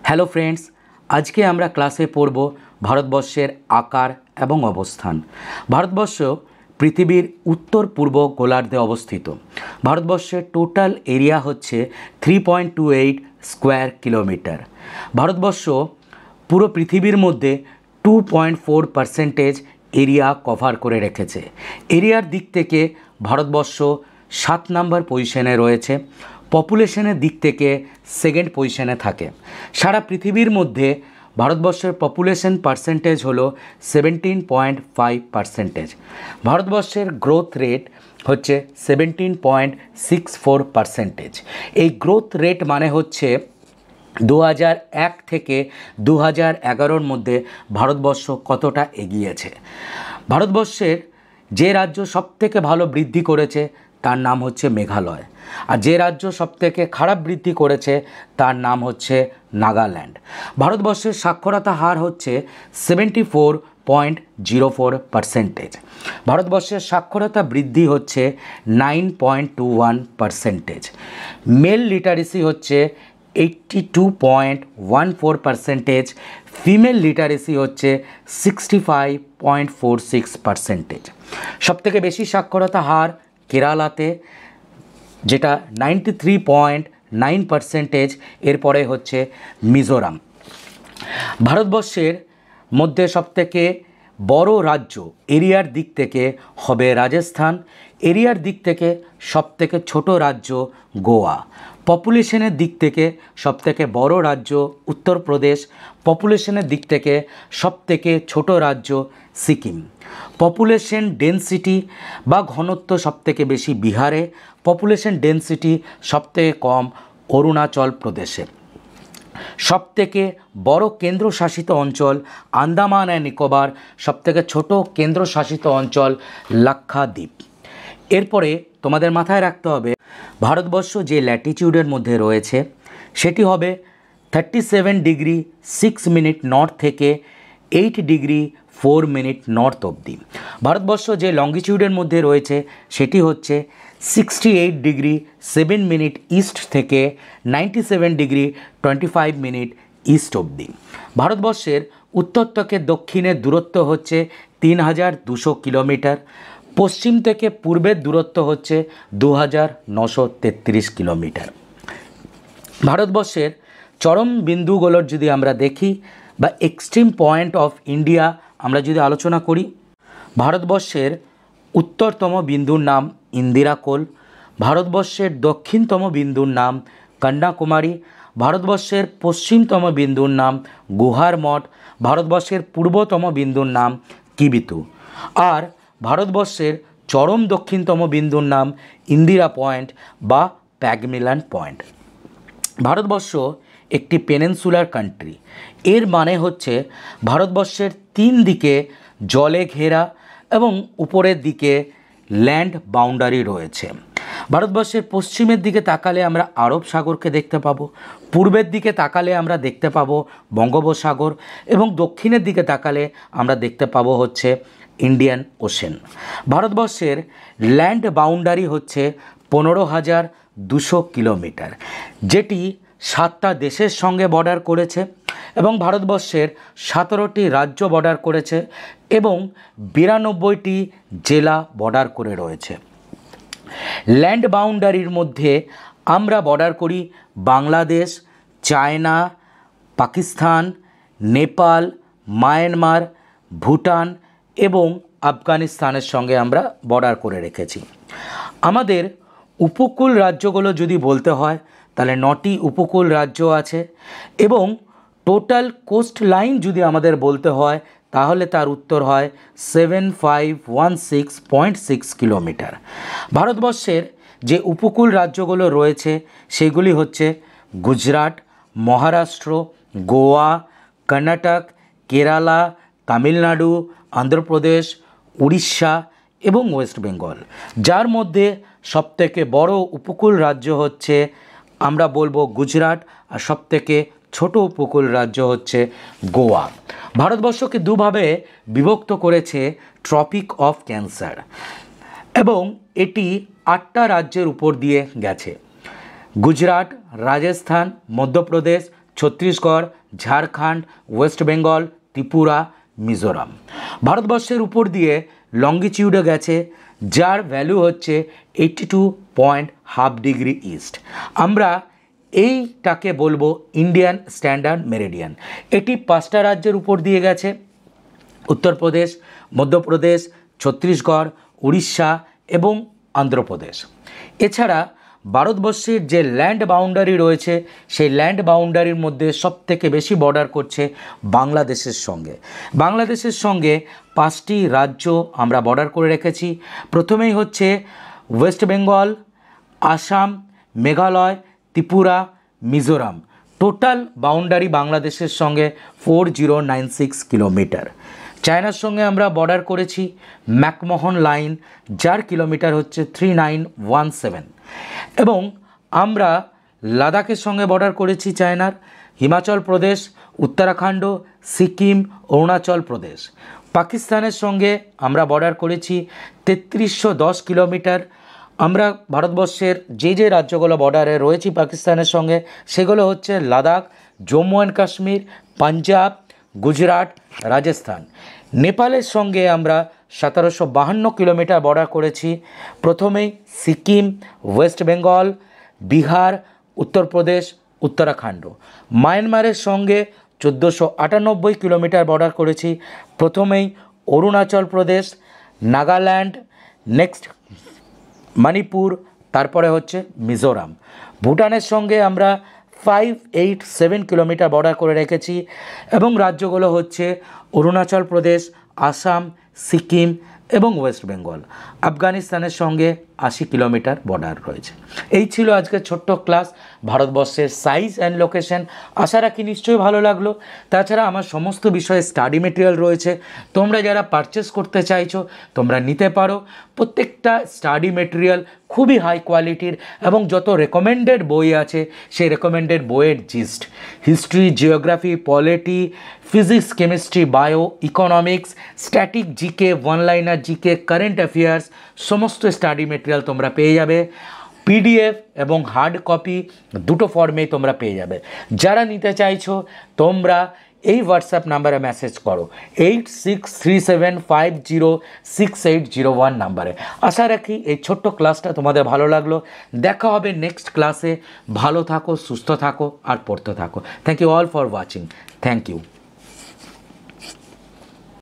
Hello friends, আজকে আমরা ক্লাসে পড়ব ভারতবর্ষের আকার এবং অবস্থান। ভারতবর্ষ পৃথিবীর উত্তর পূর্ব গোলার্ধে অবস্থিত। ভারতবর্ষের টোটাল এরিয়া হচ্ছে 3.28 স্কোয়ার কিলোমিটার। ভারতবর্ষ পুরো পৃথিবীর মধ্যে 2.4% এরিয়া কভার করে রেখেছে। এরিয়ার দিক থেকে ভারতবর্ষ 7 নম্বর পজিশনে রয়েছে। পপুলেশনের দিক থেকে সেকেন্ড পজিশনে থাকে। সারা পৃথিবীর মধ্যে ভারতবর্ষের পপুলেশন পার্সেন্টেজ হলো 17.5%। ভারতবর্ষের গ্রোথ রেট হচ্ছে 17.64%। এই গ্রোথ রেট মানে হচ্ছে 2001 থেকে 2011-র মধ্যে ভারতবর্ষ কতটা এগিয়েছে। ভারতবর্ষের যে রাজ্য সবথেকে ভালো বৃদ্ধি করেছে তার নাম হচ্ছে মেঘালয়, আর যে রাজ্য সবথেকে খারাপ বৃদ্ধি করেছে তার নাম হচ্ছে নাগাল্যান্ড। ভারতবর্ষের সাক্ষরতা হার হচ্ছে 74.04%। ভারতবর্ষের সাক্ষরতা বৃদ্ধি হচ্ছে 9.21%। মেল লিটারেসি হচ্ছে 82.14%। ফিমেল লিটারেসি হচ্ছে 65.46%। সবথেকে বেশি সাক্ষরতা হার কেরালাতে, যেটা 93.9%। এরপরে হচ্ছে মিজোরাম। ভারতবর্ষের মধ্যে সবথেকে বড় রাজ্য এরিয়ার দিক থেকে হবে রাজস্থান। এরিয়ার দিক থেকে সবথেকে ছোট রাজ্য গোয়া। পপুলেশনের দিক থেকে সবথেকে বড় রাজ্য উত্তরপ্রদেশ। পপুলেশনের দিক থেকে সবথেকে ছোট রাজ্য সিকিম। পপুলেশন ডেন্সিটি বা ঘনত্ব সবথেকে বেশি বিহারে। পপুলেশন ডেন্সিটি সবথেকে কম অরুণাচল প্রদেশে। সবথেকে বড় কেন্দ্রশাসিত অঞ্চল আন্দামান অ্যান্ড নিকোবর। সবথেকে ছোট কেন্দ্রশাসিত অঞ্চল লাক্ষাদ্বীপ। এরপরে তোমাদের মাথায় রাখতে হবে ভারতবর্ষ যে ল্যাটিটিউডের মধ্যে রয়েছে সেটি হবে 37 ডিগ্রি 6 মিনিট নর্থ থেকে 8 ডিগ্রি 4 মিনিট নর্থ অবধি। ভারতবর্ষ যে লঙ্গিটিউডের মধ্যে রয়েছে সেটি হচ্ছে 68 ডিগ্রি 7 মিনিট ইস্ট থেকে 97 ডিগ্রি 25 মিনিট ইস্ট অবধি। ভারতবর্ষের উত্তর থেকে দক্ষিণের দূরত্ব হচ্ছে 3200 কিলোমিটার। পশ্চিম থেকে পূর্বের দূরত্ব হচ্ছে 2933 কিলোমিটার। ভারতবর্ষের চরম বিন্দুগুলোর যদি আমরা দেখি বা এক্সট্রিম পয়েন্ট অফ ইন্ডিয়া আমরা যদি আলোচনা করি, ভারতবর্ষের উত্তরতম বিন্দুর নাম ইন্দিরা কোল। ভারতবর্ষের দক্ষিণতম বিন্দুর নাম কন্যাকুমারী। ভারতবর্ষের পশ্চিমতম বিন্দুর নাম গুহার মঠ। ভারতবর্ষের পূর্বতম বিন্দুর নাম কিবিতু। আর ভারতবর্ষের চরম দক্ষিণতম বিন্দুর নাম ইন্দিরা পয়েন্ট বা প্যাগমিলান পয়েন্ট। ভারতবর্ষ একটি পেনিনসুলার কান্ট্রি। এর মানে হচ্ছে ভারতবর্ষের 3 দিকে জলে ঘেরা এবং উপরের দিকে ল্যান্ড বাউন্ডারি রয়েছে। ভারতবর্ষের পশ্চিমের দিকে তাকালে আমরা আরব সাগরকে দেখতে পাবো, পূর্বের দিকে তাকালে আমরা দেখতে পাবো বঙ্গোপসাগর এবং দক্ষিণের দিকে তাকালে আমরা দেখতে পাবো হচ্ছে ইন্ডিয়ান ওশেন। ভারতবর্ষের ল্যান্ড বাউন্ডারি হচ্ছে 15,200 কিলোমিটার, যেটি 7টা দেশের সঙ্গে বর্ডার করেছে এবং ভারতবর্ষের 17টি রাজ্য বর্ডার করেছে এবং 92টি জেলা বর্ডার করে রয়েছে। ল্যান্ড বাউন্ডারির মধ্যে আমরা বর্ডার করি বাংলাদেশ, চায়না, পাকিস্তান, নেপাল, মায়ানমার, ভুটান এবং আফগানিস্তানের সঙ্গে আমরা বর্ডার করে রেখেছি। আমাদের উপকূল রাজ্যগুলো যদি বলতে হয় তাহলে 9টি উপকূল রাজ্য আছে এবং টোটাল কোস্ট লাইন যদি আমাদের বলতে হয় তাহলে তার উত্তর হয় 7516.6 কিলোমিটার। ভারতবর্ষের যে উপকূল রাজ্যগুলো রয়েছে সেগুলি হচ্ছে গুজরাট, মহারাষ্ট্র, গোয়া, কর্ণাটক, কেরালা, তামিলনাড়ু, অন্ধ্রপ্রদেশ, উড়িষ্যা এবং ওয়েস্ট বেঙ্গল। যার মধ্যে সবথেকে বড় উপকূল রাজ্য হচ্ছে আমরা বলবো গুজরাট, আর সবথেকে ছোট উপকূল রাজ্য হচ্ছে গোয়া। ভারতবর্ষকে দুভাবে বিভক্ত করেছে ট্রপিক অফ ক্যান্সার এবং এটি 8টা রাজ্যের উপর দিয়ে গেছে। গুজরাট, রাজস্থান, মধ্যপ্রদেশ, ছত্তিশগড়, ঝাড়খণ্ড, ওয়েস্ট বেঙ্গল, ত্রিপুরা, মিজোরাম। ভারতবর্ষের উপর দিয়ে লঙ্গিটিউডে গেছে, যার ভ্যালু হচ্ছে 82.5 ডিগ্রি ইস্ট। আমরা এইটাকে বলবো ইন্ডিয়ান স্ট্যান্ডার্ড মেরিডিয়ান। এটি 5টা রাজ্যের উপর দিয়ে গেছে: উত্তরপ্রদেশ, মধ্যপ্রদেশ, ছত্তিশগড়, উড়িষ্যা এবং অন্ধ্রপ্রদেশ। এছাড়া ভারতবর্ষের যে ল্যান্ড বাউন্ডারি রয়েছে, সেই ল্যান্ড বাউন্ডারির মধ্যে সবথেকে বেশি বর্ডার করছে বাংলাদেশের সঙ্গে। বাংলাদেশের সঙ্গে 5টি রাজ্য আমরা বর্ডার করে রেখেছি। প্রথমেই হচ্ছে West Bengal, Assam, Meghalaya, Tripura, Mizoram. Total boundary বাংলাদেশের সঙ্গে 4096 কিলোমিটার। চায়নার সঙ্গে আমরা বর্ডার করেছি ম্যাকমোহন লাইন, যার কিলোমিটার হচ্ছে 3917। এবং আমরা লাদাখের সঙ্গে বর্ডার করেছি চায়নার, হিমাচল প্রদেশ, উত্তরাখণ্ড, সিকিম, অরুণাচল প্রদেশ। পাকিস্তানের সঙ্গে আমরা বর্ডার করেছি 3310 কিলোমিটার। আমরা ভারতবর্ষের যে রাজ্যগুলো বর্ডারে রয়েছি পাকিস্তানের সঙ্গে, সেগুলো হচ্ছে লাদাখ, জম্মু অ্যান্ড কাশ্মীর, পাঞ্জাব, গুজরাট, রাজস্থান। নেপালের সঙ্গে আমরা 1752 কিলোমিটার বর্ডার করেছি। প্রথমেই সিকিম, ওয়েস্ট বেঙ্গল, বিহার, উত্তরপ্রদেশ, উত্তরাখণ্ড। মায়ানমারের সঙ্গে 1498 কিলোমিটার বর্ডার করেছি। প্রথমেই অরুণাচল প্রদেশ, নাগাল্যান্ড, নেক্সট মণিপুর, তারপরে হচ্ছে মিজোরাম। ভুটানের সঙ্গে আমরা 587 কিলোমিটার বর্ডার করে রেখেছি। এবং রাজ্যগুলো হচ্ছে অরুণাচল প্রদেশ, আসাম, সিকিম এবং ওয়েস্ট বেঙ্গল। আফগানিস্তানের সঙ্গে 80 কিলোমিটার বর্ডার রয়েছে। এই ছিল আজকের ছোট্ট ক্লাস, ভারতবর্ষের সাইজ অ্যান্ড লোকেশন। আশা রাখি নিশ্চয়ই ভালো লাগলো। তাছাড়া আমার সমস্ত বিষয়ে স্টাডি মেটেরিয়াল রয়েছে, তোমরা যারা পারচেস করতে চাইছো তোমরা নিতে পারো। প্রত্যেকটা স্টাডি মেটেরিয়াল খুবই হাই কোয়ালিটির, এবং যত রেকমেন্ডেড বই আছে সেই রেকমেন্ডেড বইয়ের gist, history, geography, polity, physics, chemistry, bio, economics, static, GK, one liner GK, current affairs, সমস্ত স্টাডি মেটেরিয়াল তোমরা পেয়ে যাবে। পিডিএফ এবং হার্ড কপি দুটো ফর্মেই তোমরা পেয়ে যাবে। যারা নিতে চাইছো তোমরা এই হোয়াটসঅ্যাপ নাম্বারে মেসেজ করো 8637506801 নাম্বারে। আশা রাখি এই ছোট্ট ক্লাসটা তোমাদের ভালো লাগলো। দেখা হবে নেক্সট ক্লাসে। ভালো থাকো, সুস্থ থাকো আর পড়তে থাকো। Thank you all for watching. Thank you.